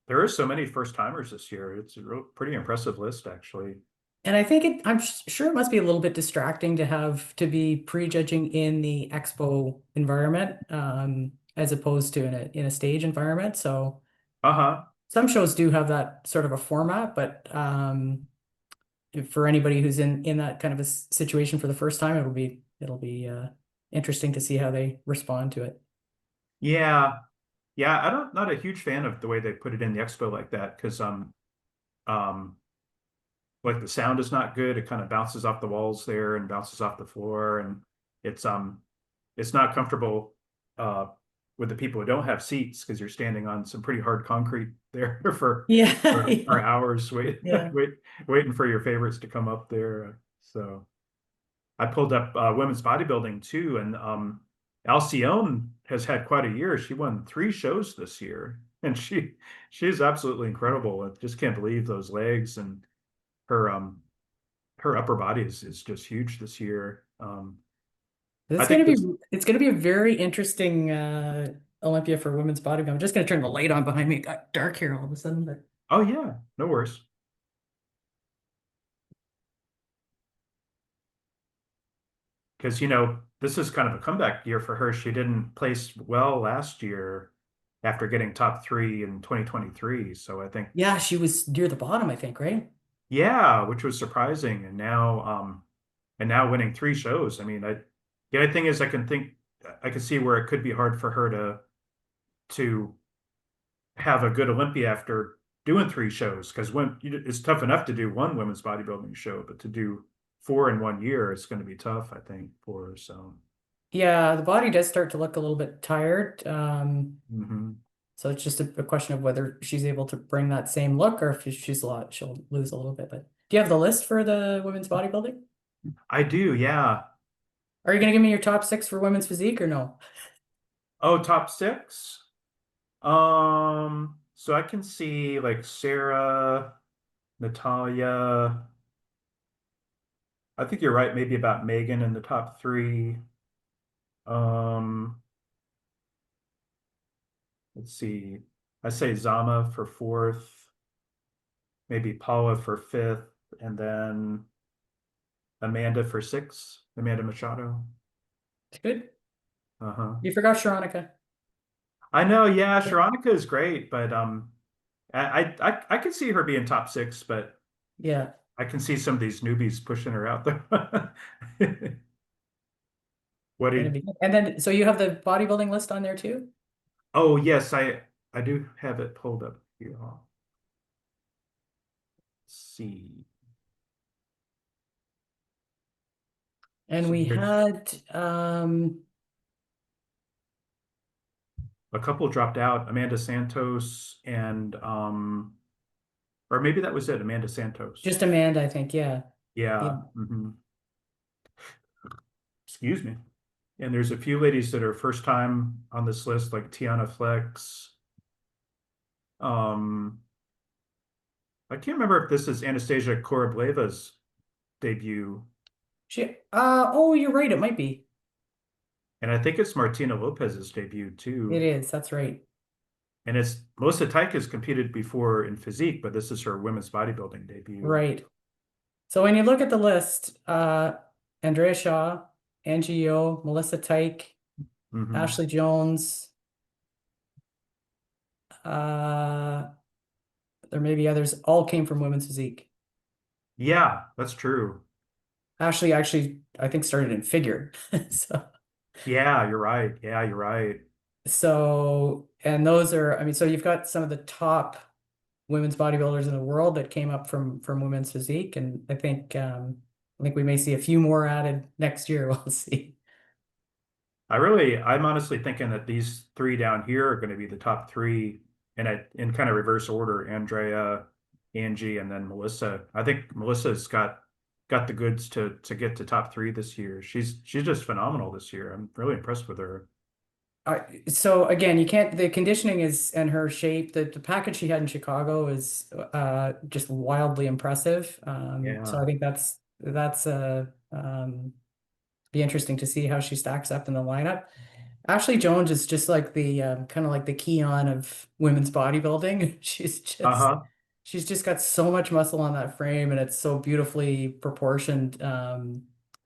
There are so many first timers this year. It's a pretty impressive list actually. and I think I'm sure it must be a little bit distracting to have to be prejudging in the expo environment, as opposed to in a stage environment. So Uh-huh. some shows do have that sort of a format, but for anybody who's in that kind of a situation for the first time, it'll be interesting to see how they respond to it. Yeah. Yeah, I don't not a huge fan of the way they put it in the expo like that because um like the sound is not good. It kind of bounces off the walls there and bounces off the floor and it's um it's not comfortable uh with the people who don't have seats because you're standing on some pretty hard concrete there Yeah, for yeah, hours yeah. waiting for your favorites to come up there. So I pulled up women's bodybuilding too, and Alcyone has had quite a year. She won 3 shows this year, and she's absolutely incredible. I just can't believe those legs and her her upper body is just huge this year. I It's think gonna be this. it's gonna be a very interesting Olympia for women's bodybuilding. I'm just gonna turn the light on behind me. It got dark here all of a sudden, but Oh yeah, no worries. Because this is kind of a comeback year for her. She didn't place well last year after getting top 3 in 2023. So I think yeah, she was near the bottom, I think, right? yeah, which was surprising. And now winning 3 shows. I mean, the only thing is I can see where it could be hard for her to have a good Olympia after doing 3 shows because it's tough enough to do one women's bodybuilding show, but to do 4 in one year, it's going to be tough, I think, for her. So, Yeah, the body does start to look a little bit tired. mhm. So it's just a question of whether she's able to bring that same look, or if she's a lot, she'll lose a little bit. But do you have the list for the women's bodybuilding? I do, yeah. Are you gonna give me your top six for women's physique or no? Oh, top 6. So I can see like Sarah, Natalia. I think you're right, maybe about Megan in the top 3. Um, let's see. I say Zama for 4th, maybe Paula for 5th, and then Amanda for 6th. Amanda Machado. It's good. Uh-huh. You forgot Sharonica. I know, yeah, Sharonica is great, but I could see her being top 6, but Yeah, I can see some of these newbies pushing her out there. What do gonna you, be good. And then, so you have the bodybuilding list on there too? oh yes, I do have it pulled up here. Let's see. And So we there's had, a couple dropped out, Amanda Santos and or maybe that was it, Amanda just Santos. Amanda, I think. Yeah. Yeah. Yeah. Excuse me. And there's a few ladies that are first time on this list, like Tiana Flex. Um, I can't remember if this is Anastasia Korobleva's debut. Oh, you're right. It might be. And I think it's Martina Lopez's debut It too. is, that's right. And it's Melissa Tyke has competed before in physique, but this is her women's bodybuilding debut. Right. So when you look at the list, Andrea Shaw, Angie Yeo, Melissa Tyke, Hmm. Ashley Jones, uh, there may be others, all came from women's physique. Yeah, that's true. Ashley actually, I think, started in figure. So, Yeah, you're right. Yeah, you're right. and those are, I mean, so you've got some of the top women's bodybuilders in the world that came up from women's physique, and I think we may see a few more added next year. We'll see. I'm honestly thinking that these three down here are going to be the top three in kind of reverse order, Andrea, Angie, and then Melissa. I think Melissa's got the goods to get to top three this year. She's just phenomenal this year. I'm really impressed with her. So again, you can't, the conditioning is and her shape, the package she had in Chicago is just wildly impressive. So Yeah. I think that's be interesting to see how she stacks up in the lineup. Ashley Jones is just like the kind of like the Keon of women's bodybuilding. Uh-huh. She's just got so much muscle on that frame, and it's so beautifully proportioned.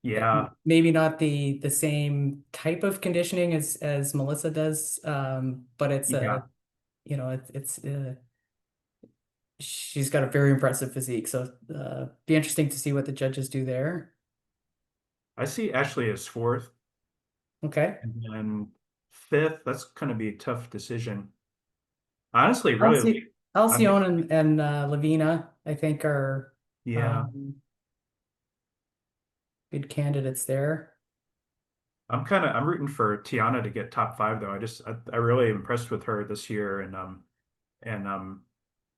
Yeah. Maybe not the same type of conditioning as Melissa does, but it's Yeah. a she's got a very impressive physique. So be interesting to see what the judges do there. I see Ashley as fourth, Okay. and then fifth. That's going to be a tough decision. Honestly, really, I'm Alcyone and Lavina, I think, are yeah. um, good candidates there. I'm rooting for Tiana to get top five though. I really impressed with her this year, and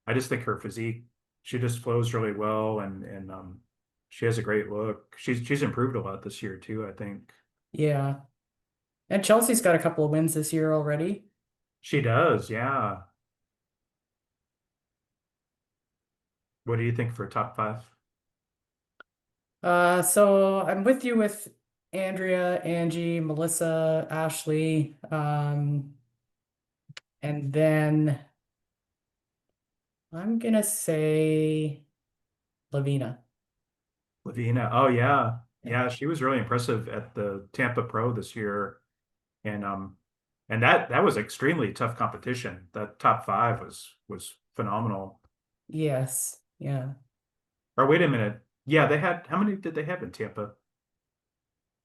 I just think her physique, she just flows really well, and she has a great look. She's improved a lot this year too, I think. Yeah. And Chelsea's got a couple of wins this year already. She does, yeah. What do you think for top five? So I'm with you with Andrea, Angie, Melissa, Ashley, and then I'm gonna say Lavina. Lavina. Oh yeah. Yeah. Yeah, she was really impressive at the Tampa Pro this year. And and that was extremely tough competition. That top five was phenomenal. Yes. Yeah. Or wait a minute. Yeah, they had how many did they have in Tampa?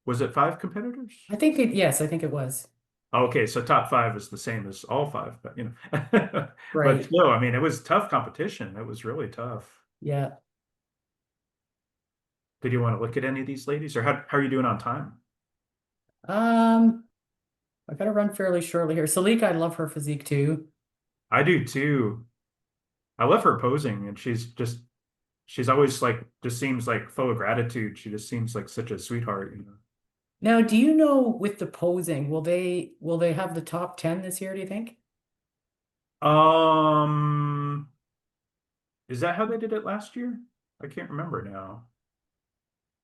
Was it five competitors? Yes, I think it was. Okay, so top five is the same as all five, but but Right. still, I mean, it was tough competition. It was really tough. Yeah. Did you want to look at any of these ladies, or how are you doing on time? Um, I gotta run fairly shortly here. Salika, I love her physique too. I do too. I love her posing, and she's always like just seems like full of gratitude. She just seems like such a sweetheart. Now, do you know with the posing, will they have the top 10 this year, do you think? Um, is that how they did it last year? I can't remember now.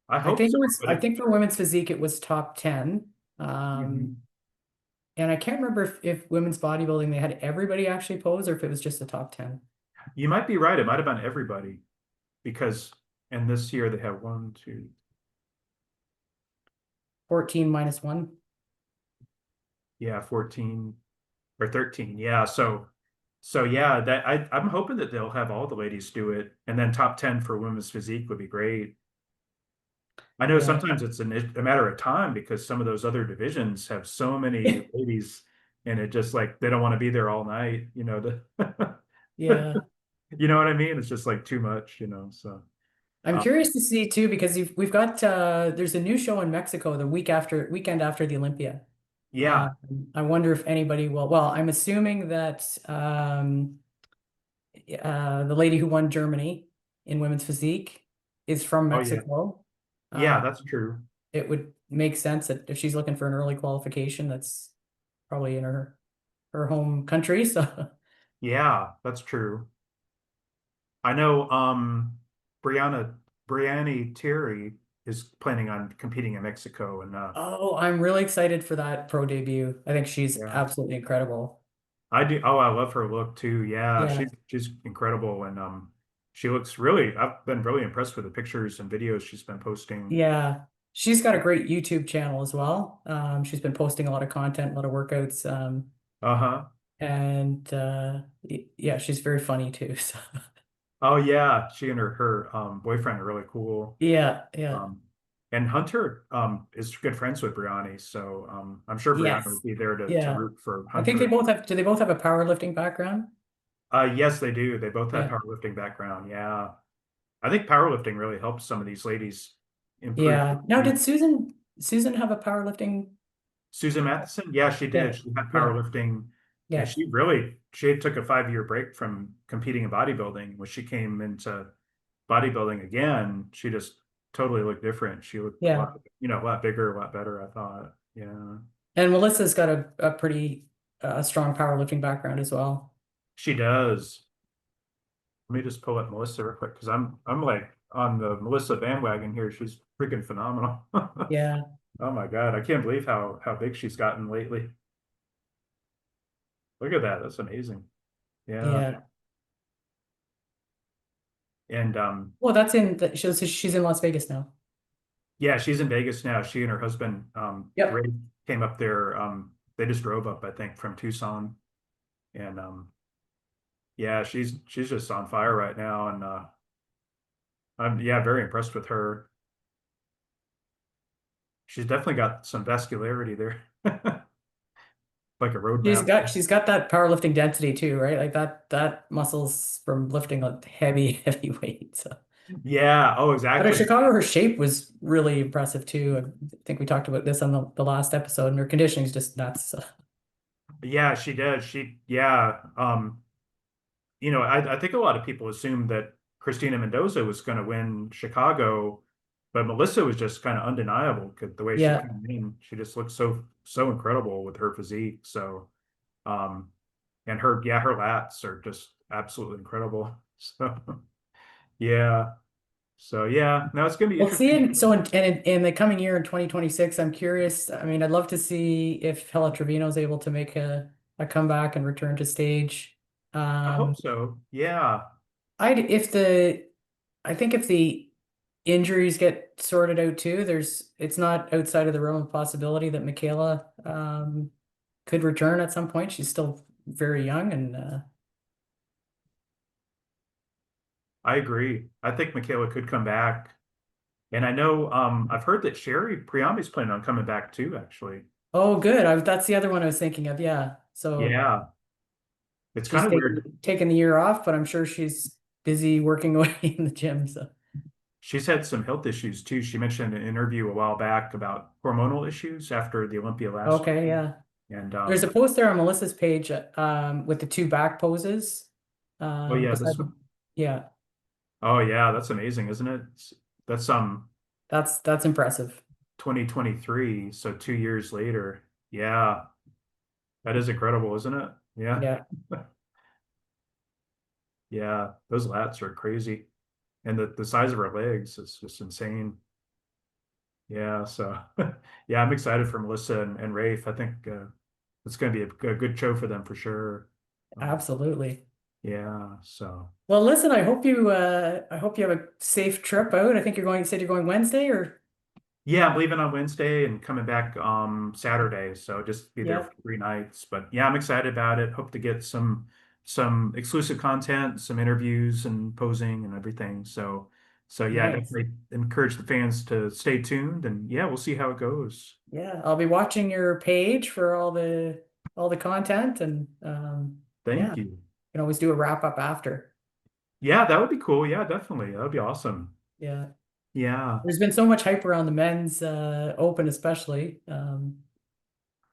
I hope so, but I think for women's physique it was top 10. Um, Mhm. and I can't remember if women's bodybuilding they had everybody actually pose or if it was just the top 10. You might be right. It might have been everybody because, and this year they have one, two, 14 minus 1. yeah, 14 or 13. Yeah. So yeah, I'm hoping that they'll have all the ladies do it. And then top 10 for women's physique would be great. I know Yeah. sometimes it's a matter of time because some of those other divisions have so many ladies and it just like they don't want to be there all night, Yeah. you know what I mean? It's just like too much. So I'm uh, curious to see too because we've got there's a new show in Mexico the weekend after the Olympia. yeah. I wonder if anybody will. Well, I'm assuming that the lady who won Germany in women's physique is from Oh yeah. Mexico. Yeah, Uh, that's true. it would make sense that if she's looking for an early qualification, that's probably in her home country. So Yeah, that's true. I know Brianna Brianni Terry. is planning on competing in Mexico, and Oh, I'm really excited for that pro debut. I think she's yeah, absolutely incredible. I do. Oh, I love her look too. Yeah, Yeah. she's incredible, and she looks really. I've been really impressed with the pictures and videos she's been posting. Yeah. She's got a great YouTube channel as well. She's been posting a lot of content, a lot of workouts. Uh-huh. And yeah, she's very funny too. So Oh yeah, she and her boyfriend are really cool. yeah, yeah. Um, and Hunter is good friends with Brianni, so I'm sure Brianni Yes. would be there to Yeah. root for I think they Hunter. both have, do they both have a powerlifting background? Yes, they do. They both have Yeah. powerlifting background. Yeah, I think powerlifting really helps some of these ladies improve their Yeah. Now, did physique. Susan have a powerlifting? Susan Matheson, yeah, she Yeah. did. She had Yeah. powerlifting, and Yes. she took a 5 year break from competing in bodybuilding. When she came into bodybuilding again, she just totally looked different. She looked a Yeah. lot, a lot bigger, a lot better, I thought. Yeah, And Melissa's got a pretty strong powerlifting background as well. she does. Let me just pull up Melissa real quick because I'm like on the Melissa bandwagon here. She's freaking phenomenal. Yeah. Oh my God, I can't believe how big she's gotten lately. Look at that. That's amazing. Yeah. Yeah. And Well, that's in the, she's in Las Vegas now. yeah, she's in Vegas now. She and her husband Ray Yep. came up there. They just drove up, I think, from Tucson. And yeah, she's just on fire right now. And I'm yeah, very impressed with her. She's definitely got some vascularity there. Like a roadmap. She's got that powerlifting density too, right? Like that muscles from lifting like heavy, heavy weights. So. Yeah, oh But in exactly. Chicago, her shape was really impressive too. I think we talked about this on the last episode, and her conditioning is just nuts. So. Yeah, she did. Yeah. I think a lot of people assumed that Christina Mendoza was going to win Chicago, but Melissa was just kind of undeniable because the way she Yeah, came in, she just looked so incredible with her physique. So, um, and her lats are just absolutely incredible. So, yeah. So yeah, now it's going to be we'll see. interesting. In the coming year in 2026, I'm curious. I mean, I'd love to see if Hella Trevino is able to make a comeback and return to stage. I hope Um, so. Yeah. I'd if the I think if the injuries get sorted out too, it's not outside of the realm of possibility that Michaela could return at some point. She's still very young and I agree. I think Michaela could come back. And I know I've heard that Sherry Priami's planning on coming back too, actually. oh good. That's the other one I was thinking of. Yeah. So Yeah. It's kind she's of weird. taking the year off, but I'm sure she's busy working away in the gym. So She's had some health issues too. She mentioned in an interview a while back about hormonal issues after the Olympia last okay, year. yeah. And There's a post there on Melissa's page with the two back poses. oh yeah, Beside this the, one. yeah, Oh yeah, that's amazing, isn't it? That's that's impressive. 2023, so 2 years later. Yeah, that is incredible, isn't it? Yeah. Yeah, Yeah, those lats are crazy. And the size of her legs is just insane. Yeah, so yeah, I'm excited for Melissa and Rafe. I think it's going to be a good show for them for sure. Um, absolutely. yeah, so Well, listen, I hope you have a safe trip out. I think you said you're going Wednesday or yeah, I'm leaving on Wednesday and coming back Saturday. So just be there yeah, for 3 nights. But yeah, I'm excited about it. Hope to get some exclusive content, some interviews and posing and everything. So yeah, nice. definitely encourage the fans to stay tuned and yeah, we'll see how it goes. Yeah, I'll be watching your page for all the content and yeah, Thank you you. can always do a wrap up after. Yeah, that would be cool. Yeah, definitely. That would be awesome. Yeah. Yeah. There's been so much hype around the men's open especially.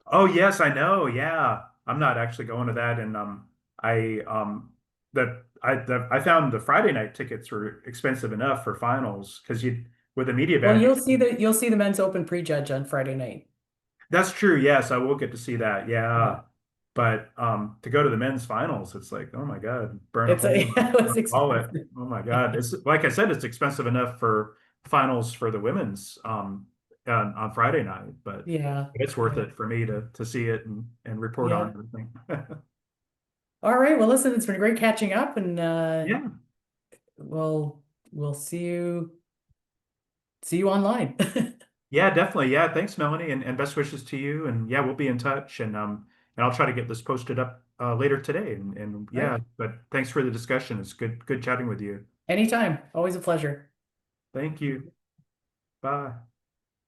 Oh yes, I know. Yeah. I'm not actually going to that and I I found the Friday night tickets were expensive enough for finals because you with the media Well, badges. you'll see the men's open prejudge on Friday night. That's true. Yes, I will get to see that. Yeah. Yeah. But to go to the men's finals, it's like, oh my God, burn a It's a hole in yeah, it was a wallet. expensive. Oh my God. It's like I said, it's expensive enough for finals for the women's on Friday night, but Yeah. it's worth Yeah. it for me to see it and report on Yeah. everything. All right. Well, listen, it's been great catching up, and Yeah. we'll see you online. Yeah, definitely. Yeah, thanks, Melanie, and best wishes to you. And yeah, we'll be in touch, and I'll try to get this posted up later today. And yeah, Right. but thanks for the discussion. It's good chatting with you. Anytime. Always a pleasure. Thank you. Bye.